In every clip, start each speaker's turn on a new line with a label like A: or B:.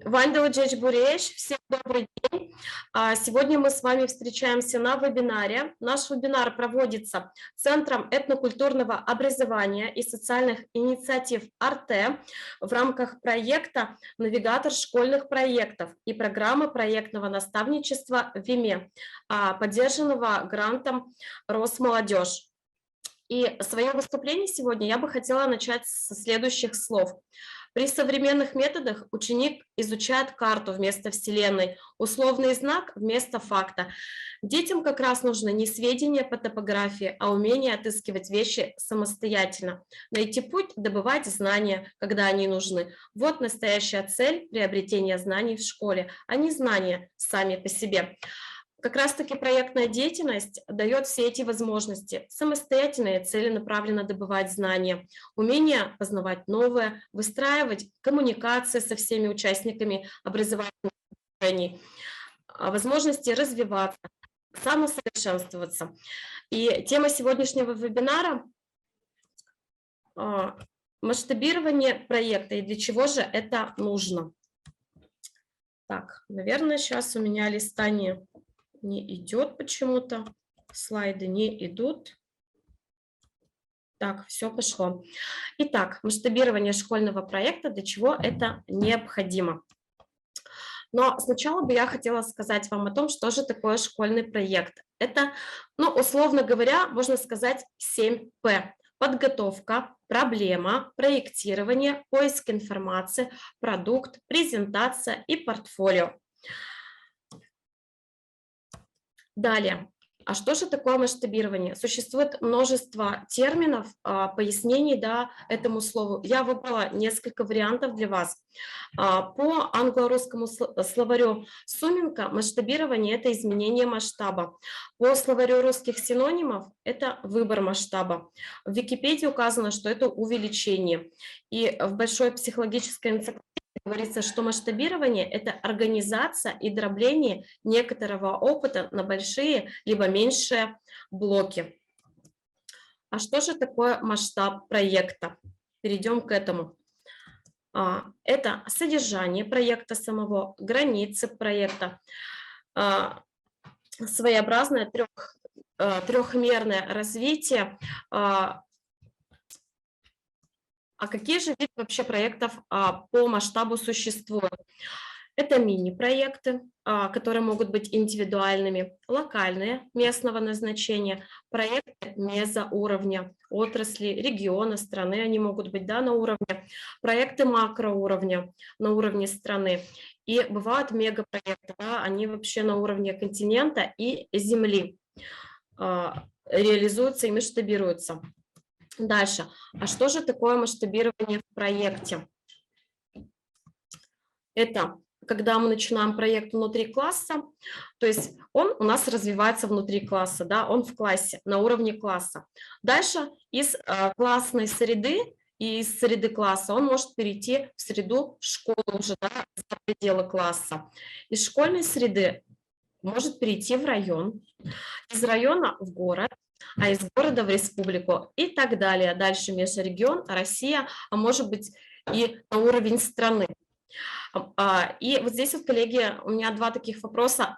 A: Ванда Уджечбуреш, всем добрый день. Сегодня мы с вами встречаемся на вебинаре. Наш вебинар проводится Центром этнокультурного образования и социальных инициатив «Арте» в рамках проекта «Навигатор школьных проектов» и программы проектного наставничества ВИМЕ, поддержанного грантом «Росмолодежь». И свое выступление сегодня я бы хотела начать со следующих слов. При современных методах ученик изучает карту вместо Вселенной, условный знак вместо факта. Детям как раз нужны не сведения по топографии, а умение отыскивать вещи самостоятельно, найти путь, добывать знания, когда они нужны. Вот настоящая цель приобретения знаний в школе, а не знания сами по себе. Как раз-таки проектная деятельность дает все эти возможности: самостоятельно и целенаправленно добывать знания, умение познавать новое, выстраивать коммуникации со всеми участниками образовательных движений, возможности развиваться, самосовершенствоваться. И тема сегодняшнего вебинара – масштабирование проекта и для чего же это нужно. Так, наверное, сейчас у меня листание не идет почему-то, слайды не идут. Так, все пошло. Итак, масштабирование школьного проекта, для чего это необходимо. Но сначала бы я хотела сказать вам о том, что же такое школьный проект. Это, условно говоря, можно сказать 7П. Подготовка, проблема, проектирование, поиск информации, продукт, презентация и портфолио. Далее, а что же такое масштабирование? Существует множество терминов, пояснений этому слову. Я выбрала несколько вариантов для вас. По англо-русскому словарю Суменко масштабирование – это изменение масштаба. По словарю русских синонимов – это выбор масштаба. В Википедии указано, что это увеличение. И в большой психологической энциклопедии говорится, что масштабирование – это организация и дробление некоторого опыта на большие либо меньшие блоки. А что же такое масштаб проекта? Перейдем к этому. Это содержание проекта самого, границы проекта, своеобразное трехмерное развитие. А какие же виды вообще проектов по масштабу существуют? Это мини-проекты, которые могут быть индивидуальными, локальные, местного назначения, проекты мезоуровня, отрасли, региона, страны, они могут быть на уровне, проекты макроуровня, на уровне страны. И бывают мегапроекты, они вообще на уровне континента и Земли реализуются и масштабируются. Дальше. А что же такое масштабирование в проекте? Это когда мы начинаем проект внутри класса, то есть он у нас развивается внутри класса, он в классе, на уровне класса. Дальше из классной среды и из среды класса он может перейти в среду школы уже, за пределы класса. Из школьной среды может перейти в район, из района в город, а из города в республику и так далее. Дальше межрегион, Россия, а может быть и на уровень страны. И вот здесь вот, коллеги, у меня два таких вопроса.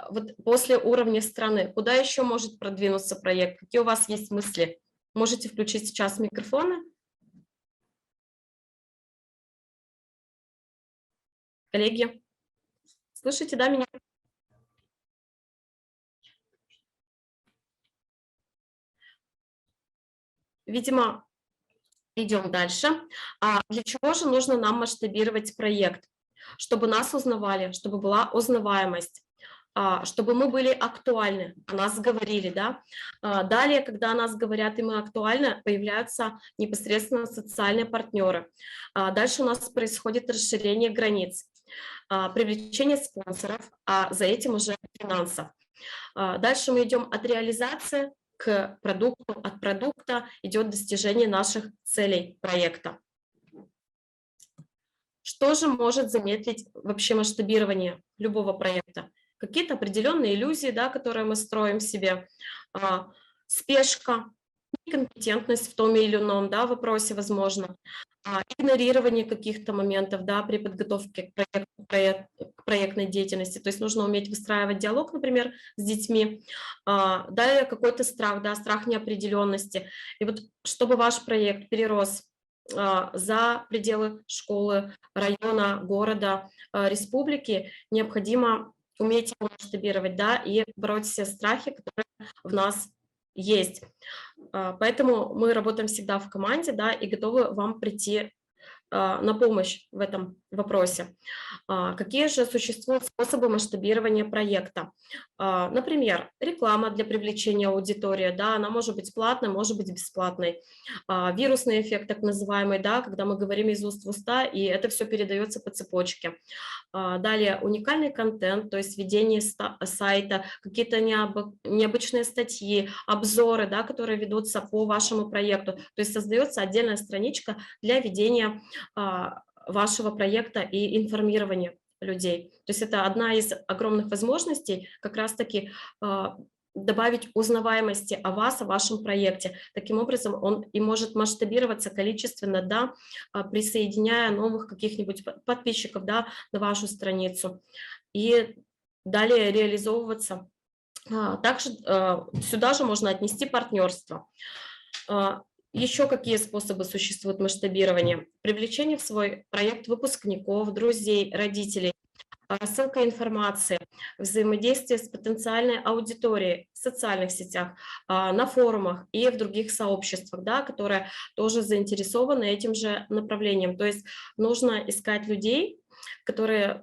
A: Вот после уровня страны, куда еще может продвинуться проект? Какие у вас есть мысли? Можете включить сейчас микрофоны. Коллеги, слышите, меня? Видимо, идем дальше. Для чего же нужно нам масштабировать проект? Чтобы нас узнавали, чтобы была узнаваемость, чтобы мы были актуальны, о нас говорили. Далее, когда о нас говорят и мы актуальны, появляются непосредственно социальные партнеры. Дальше у нас происходит расширение границ, привлечение спонсоров, а за этим уже финансов. Дальше мы идем от реализации к продукту, от продукта идет достижение наших целей проекта. Что же может замедлить вообще масштабирование любого проекта? Какие-то определенные иллюзии, которые мы строим себе, спешка, некомпетентность в том или ином, да, вопросе, возможно, игнорирование каких-то моментов, да, при подготовке к проектной деятельности. То есть нужно уметь выстраивать диалог, например, с детьми. Далее какой-то страх, да, страх неопределенности. И вот чтобы ваш проект перерос за пределы школы, района, города, республики, необходимо уметь его масштабировать, да, и бороть все страхи, которые в нас есть. Поэтому мы работаем всегда в команде, да, и готовы вам прийти на помощь в этом вопросе. Какие же существуют способы масштабирования проекта? Например, реклама для привлечения аудитории, да, она может быть платной, может быть бесплатной. Вирусный эффект, так называемый, да, когда мы говорим из уст в уста, и это все передается по цепочке. Далее уникальный контент, то есть ведение сайта, какие-то необычные статьи, обзоры, да, которые ведутся по вашему проекту. То есть создается отдельная страничка для ведения вашего проекта и информирования людей. То есть это одна из огромных возможностей как раз-таки добавить узнаваемости о вас, о вашем проекте. Таким образом, он и может масштабироваться количественно, да, присоединяя новых каких-нибудь подписчиков, да, на вашу страницу. И далее реализовываться. Также сюда же можно отнести партнерство. Еще какие способы существуют масштабирования? Привлечение в свой проект выпускников, друзей, родителей, рассылка информации, взаимодействие с потенциальной аудиторией в социальных сетях, на форумах и в других сообществах, да, которые тоже заинтересованы этим же направлением. То есть нужно искать людей, которые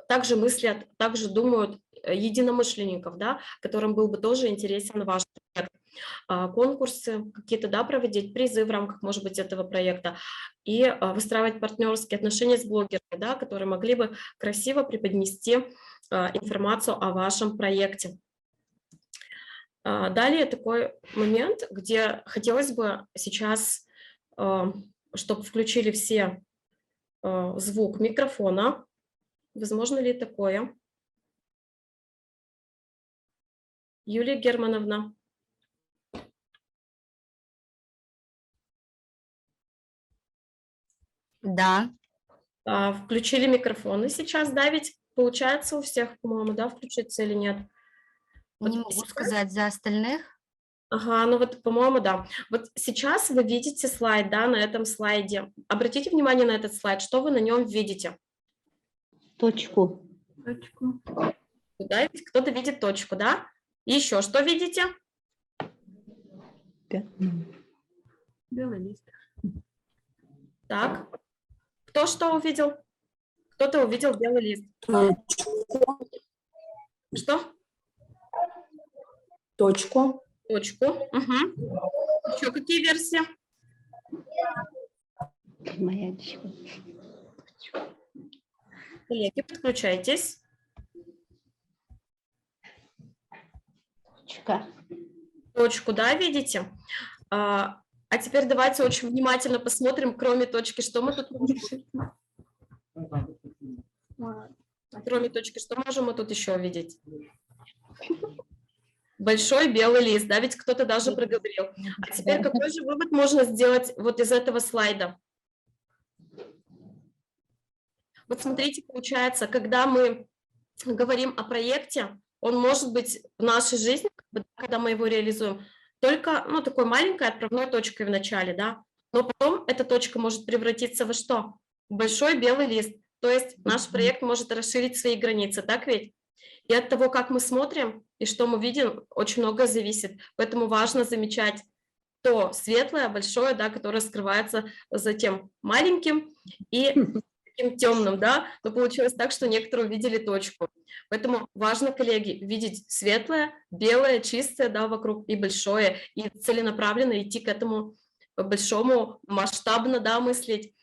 A: также мыслят, также думают, единомышленников, да, которым был бы тоже интересен ваш проект. Конкурсы какие-то, да, проводить, призы в рамках, может быть, этого проекта, и выстраивать партнерские отношения с блогерами, да, которые могли бы красиво преподнести информацию о вашем проекте. Далее такой момент, где хотелось бы сейчас, чтобы включили все звук микрофона. Возможно ли такое? Юлия Германовна.
B: Да.
A: Включили микрофоны сейчас, да, ведь получается у всех, по-моему, да, включиться или нет?
B: Не могу сказать за остальных.
A: Ага, ну вот, по-моему, да. Вот сейчас вы видите слайд, да, на этом слайде. Обратите внимание на этот слайд, что вы на нем видите?
C: Точку.
A: Точку. Да, кто-то видит точку, да? Еще что видите?
C: Пятно.
A: Белый лист. Так. Кто что увидел? Кто-то увидел белый лист. Что?
C: Точку.
A: Точку. Угу. Еще какие версии?
C: Моя точка.
A: Коллеги, подключайтесь.
C: Точка.
A: Точку, да, видите? А теперь давайте очень внимательно посмотрим, кроме точки, что мы тут можем... Кроме точки, что можем мы тут еще увидеть? Большой белый лист, да, ведь кто-то даже проговорил. А теперь какой же вывод можно сделать вот из этого слайда? Вот смотрите, получается, когда мы говорим о проекте, он может быть в нашей жизни, когда мы его реализуем, только, ну, такой маленькой отправной точкой в начале, да, но потом эта точка может превратиться во что? В большой белый лист, то есть наш проект может расширить свои границы, так ведь? И от того, как мы смотрим и что мы видим, очень многое зависит, поэтому важно замечать то светлое, большое, да, которое скрывается за тем маленьким и таким темным, да, но получилось так, что некоторые увидели точку. Поэтому важно, коллеги, видеть светлое, белое, чистое, да, вокруг и большое, и целенаправленно идти к этому большому, масштабно, да, мыслить.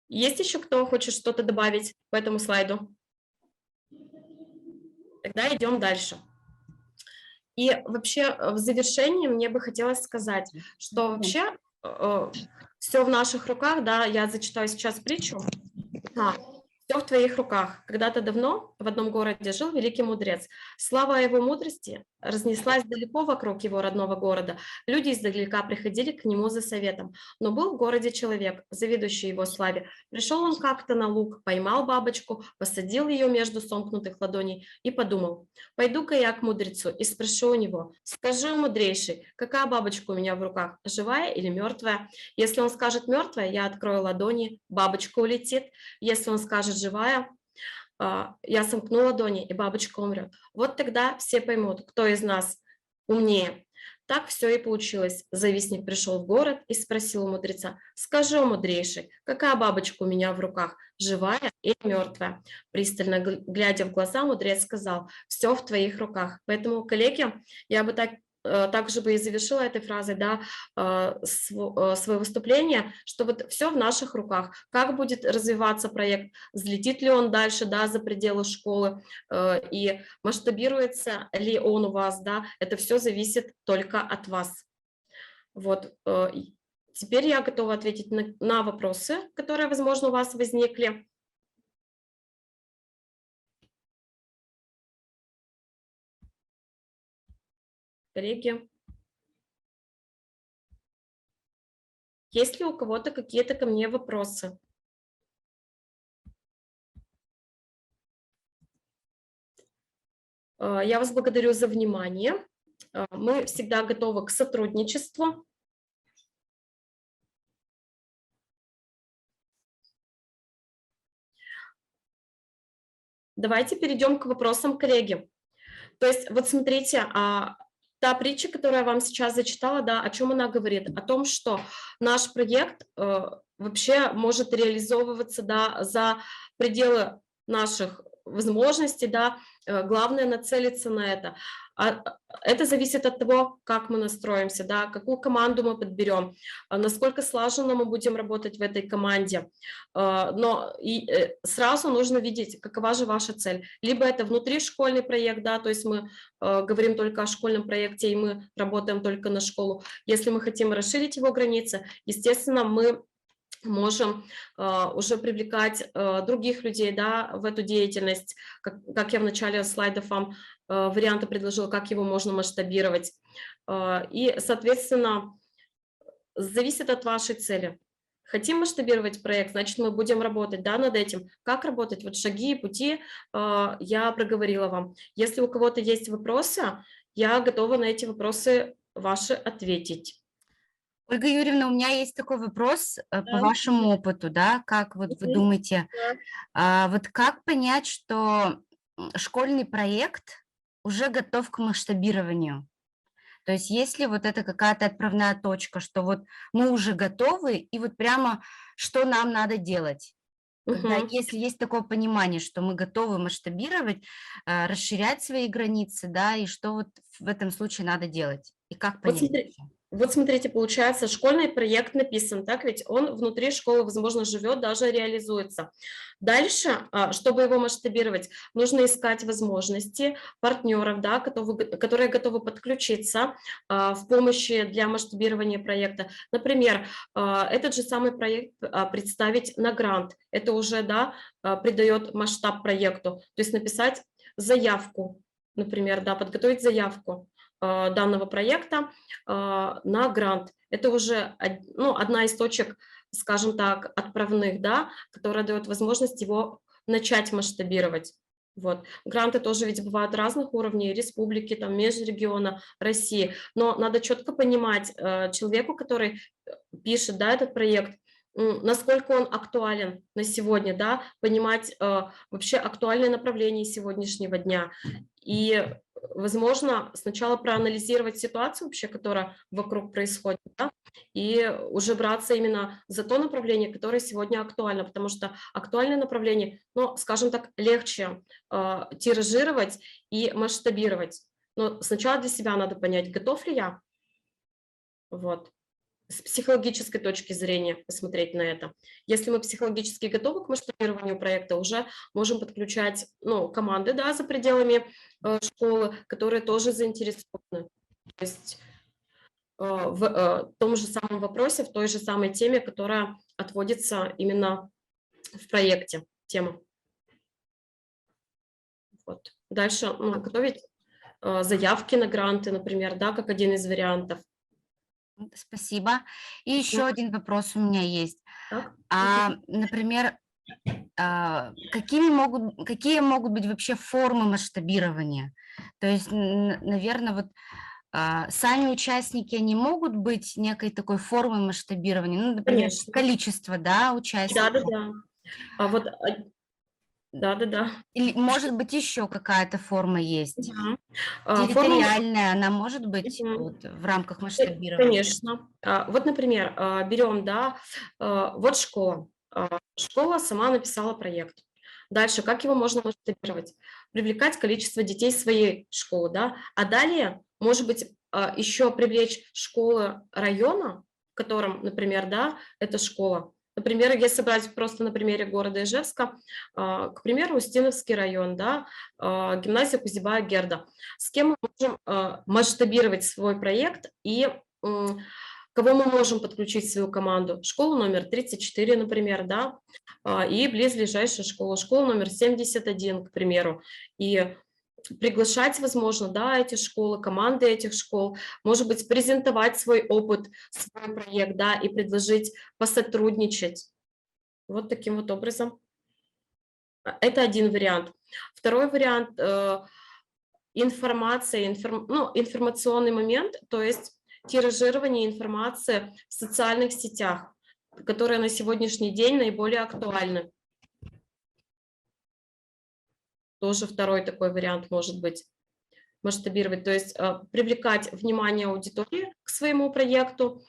A: Есть еще кто хочет что-то добавить по этому слайду? Тогда идем дальше. И вообще в завершении мне бы хотелось сказать, что вообще все в наших руках, да, я зачитаю сейчас притчу. Все в твоих руках. Когда-то давно в одном городе жил великий мудрец. Слава о его мудрости разнеслась далеко вокруг его родного города. Люди издалека приходили к нему за советом. Но был в городе человек, завидующий его славе. Пришел он как-то на луг, поймал бабочку, посадил ее между сомкнутых ладоней и подумал: пойду-ка я к мудрецу и спрошу у него: скажи, мудрейший, какая бабочка у меня в руках, живая или мертвая? Если он скажет мертвая, я открою ладони, бабочка улетит. Если он скажет живая, я сомкну ладони, и бабочка умрет. Вот тогда все поймут, кто из нас умнее. Так все и получилось. Завистник пришел в город и спросил у мудреца: скажи, мудрейший, какая бабочка у меня в руках, живая или мертвая? Пристально глядя в глаза, мудрец сказал: все в твоих руках. Поэтому, коллеги, я бы также бы и завершила этой фразой, да, свое выступление, что вот все в наших руках. Как будет развиваться проект, взлетит ли он дальше, да, за пределы школы, и масштабируется ли он у вас, да, это все зависит только от вас. Вот. Теперь я готова ответить на вопросы, которые, возможно, у вас возникли. Коллеги, есть ли у кого-то какие-то ко мне вопросы? Я вас благодарю за внимание. Мы всегда готовы к сотрудничеству. Давайте перейдем к вопросам, коллеги. То есть вот смотрите, та притча, которую я вам сейчас зачитала, да, о чем она говорит? О том, что наш проект вообще может реализовываться, да, за пределы наших возможностей, да, главное нацелиться на это. Это зависит от того, как мы настроимся, да, какую команду мы подберем, насколько слаженно мы будем работать в этой команде. Но сразу нужно видеть, какова же ваша цель. Либо это внутришкольный проект, да, то есть мы говорим только о школьном проекте, и мы работаем только на школу. Если мы хотим расширить его границы, естественно, мы можем уже привлекать других людей, да, в эту деятельность, как я в начале слайдов вам варианты предложила, как его можно масштабировать. И, соответственно, зависит от вашей цели. Хотим масштабировать проект, значит, мы будем работать, да, над этим. Как работать? Вот шаги и пути я проговорила вам. Если у кого-то есть вопросы, я готова на эти вопросы ваши ответить.
B: Ольга Юрьевна, у меня есть такой вопрос по вашему опыту, да, как вот вы думаете, вот как понять, что школьный проект уже готов к масштабированию? То есть есть ли вот это какая-то отправная точка, что вот мы уже готовы, и вот прямо что нам надо делать? Когда, если есть такое понимание, что мы готовы масштабировать, расширять свои границы, да, и что вот в этом случае надо делать? И как понять?
A: Вот смотрите, получается, школьный проект написан, так ведь он внутри школы, возможно, живет, даже реализуется. Дальше, чтобы его масштабировать, нужно искать возможности партнеров, да, которые готовы подключиться в помощи для масштабирования проекта. Например, этот же самый проект представить на грант. Это уже, да, придает масштаб проекту. То есть написать заявку, например, да, подготовить заявку данного проекта на грант. Это уже, ну, одна из точек, скажем так, отправных, да, которая дает возможность его начать масштабировать. Вот. Гранты тоже ведь бывают разных уровней, республики, там, межрегиона, России, но надо четко понимать человеку, который пишет, да, этот проект, насколько он актуален на сегодня, да, понимать вообще актуальное направление сегодняшнего дня. И, возможно, сначала проанализировать ситуацию вообще, которая вокруг происходит, да, и уже браться именно за то направление, которое сегодня актуально, потому что актуальное направление, ну, скажем так, легче тиражировать и масштабировать. Но сначала для себя надо понять, готов ли я, вот, с психологической точки зрения посмотреть на это. Если мы психологически готовы к масштабированию проекта, уже можем подключать, ну, команды, да, за пределами школы, которые тоже заинтересованы. То есть в том же самом вопросе, в той же самой теме, которая отводится именно в проекте, тема. Вот. Дальше готовить заявки на гранты, например, да, как один из вариантов.
B: Спасибо. И еще один вопрос у меня есть.
A: Так?
B: Например, какие могут быть вообще формы масштабирования? То есть, наверное, вот сами участники, они могут быть некой такой формой масштабирования, ну, например,
A: Конечно.
B: количество, да, участников,
A: Да-да-да. Вот, да-да-да.
B: или, может быть, еще какая-то форма есть?
A: Мгм. Форма
B: Территориальная, она может быть
A: Мгм.
B: вот в рамках масштабирования?
A: Конечно. Вот, например, берем, да, вот школа. Школа сама написала проект. Дальше, как его можно масштабировать? Привлекать количество детей своей школы, да, а далее, может быть, еще привлечь школы района, в котором, например, да, это школа. Например, если брать просто на примере города Ижевска, к примеру, Устиновский район, да, гимназия Кузибая-Герда. С кем мы можем масштабировать свой проект и кого мы можем подключить в свою команду? Школу номер 34, например, да, и близлежащая школа, школа номер 71, к примеру. И приглашать, возможно, да, эти школы, команды этих школ, может быть, презентовать свой опыт, свой проект, да, и предложить посотрудничать. Вот таким вот образом. Это один вариант. Второй вариант информация, информационный момент, то есть тиражирование информации в социальных сетях, которые на сегодняшний день наиболее актуальны. Тоже второй такой вариант может быть. Масштабировать, то есть привлекать внимание аудитории к своему проекту,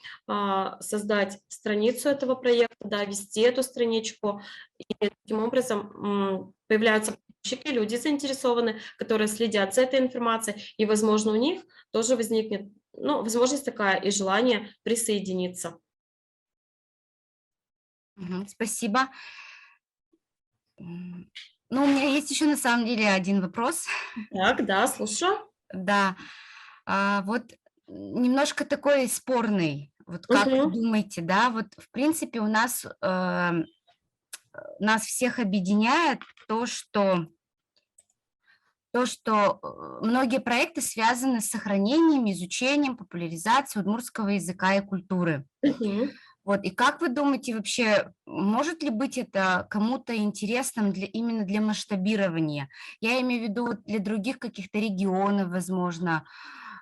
A: создать страницу этого проекта, да, вести эту страничку, и таким образом появляются подписчики, люди заинтересованы, которые следят за этой информацией, и, возможно, у них тоже возникнет, возможность такая и желание присоединиться.
B: Спасибо. Ну, у меня есть еще на самом деле один вопрос.
A: Так, да, слушаю.
B: Да, вот немножко такой спорный. Вот как вы
A: Мгм.
B: думаете, да, вот в принципе у нас нас всех объединяет то, что многие проекты связаны с сохранением, изучением, популяризацией удмуртского языка и культуры.
A: Мгм.
B: Вот, и как вы думаете вообще, может ли быть это кому-то интересным именно для масштабирования? Я имею в виду вот для других каких-то регионов, возможно.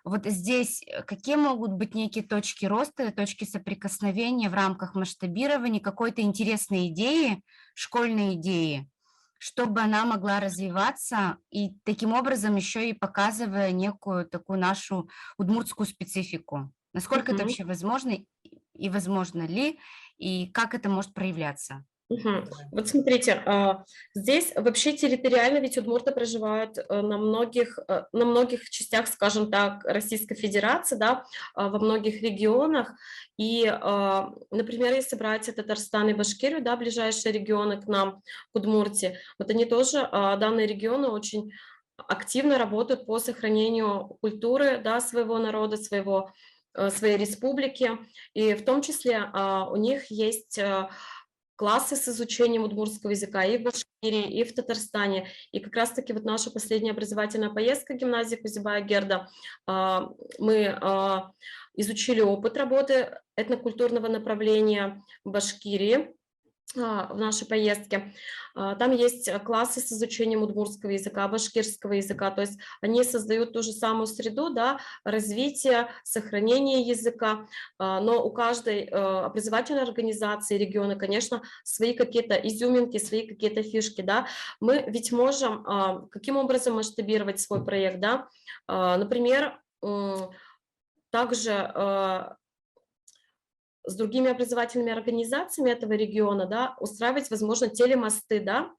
B: Вот здесь какие могут быть некие точки роста, точки соприкосновения в рамках масштабирования какой-то интересной идеи, школьной идеи, чтобы она могла развиваться и таким образом еще и показывая некую такую нашу удмуртскую специфику? Насколько это
A: Мгм.
B: вообще возможно и возможно ли, и как это может проявляться?
A: Мгм. Вот смотрите, здесь вообще территориально ведь удмурты проживают на многих частях, скажем так, Российской Федерации, да, во многих регионах. И, например, если брать Татарстан и Башкирию, да, ближайшие регионы к нам, к Удмуртии, вот они тоже, данные регионы очень активно работают по сохранению культуры, да, своего народа, своей республики. И в том числе у них есть классы с изучением удмуртского языка и в Башкирии, и в Татарстане. И как раз-таки вот наша последняя образовательная поездка гимназии Кузибая-Герда, мы изучили опыт работы этнокультурного направления в Башкирии, в нашей поездке. Там есть классы с изучением удмуртского языка, башкирского языка, то есть они создают ту же самую среду, да, развития, сохранения языка, но у каждой образовательной организации региона, конечно, свои какие-то изюминки, свои какие-то фишки, да. Мы ведь можем каким образом масштабировать свой проект, да, например, также с другими образовательными организациями этого региона, да, устраивать, возможно, телемосты, да,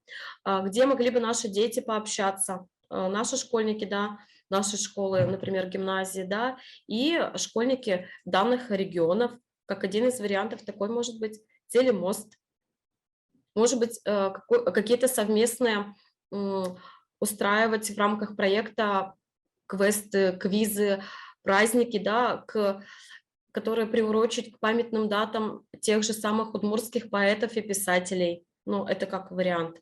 A: где могли бы наши дети пообщаться, наши школьники, да, наши школы, например, гимназии, да, и школьники данных регионов, как один из вариантов такой может быть телемост, может быть, какие-то совместные устраивать в рамках проекта квесты, квизы, праздники, да, которые приурочить к памятным датам тех же самых удмуртских поэтов и писателей. Ну, это как вариант.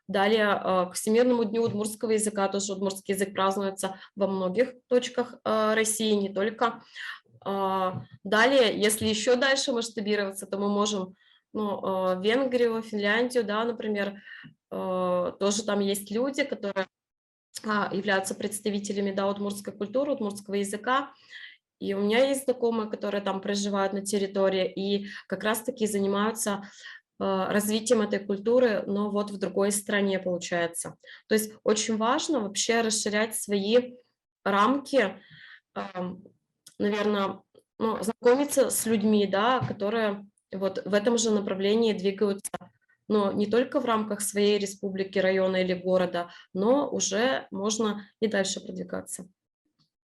A: Далее к Всемирному дню удмуртского языка, тоже удмуртский язык празднуется во многих точках России, не только. Далее, если еще дальше масштабироваться, то мы можем Венгрию, Финляндию, да, например, тоже там есть люди, которые являются представителями, да, удмуртской культуры, удмуртского языка. И у меня есть знакомые, которые там проживают на территории и как раз-таки занимаются развитием этой культуры, но вот в другой стране получается. То есть очень важно вообще расширять свои рамки, наверное, знакомиться с людьми, да, которые вот в этом же направлении двигаются, но не только в рамках своей республики, района или города, но уже можно и дальше продвигаться.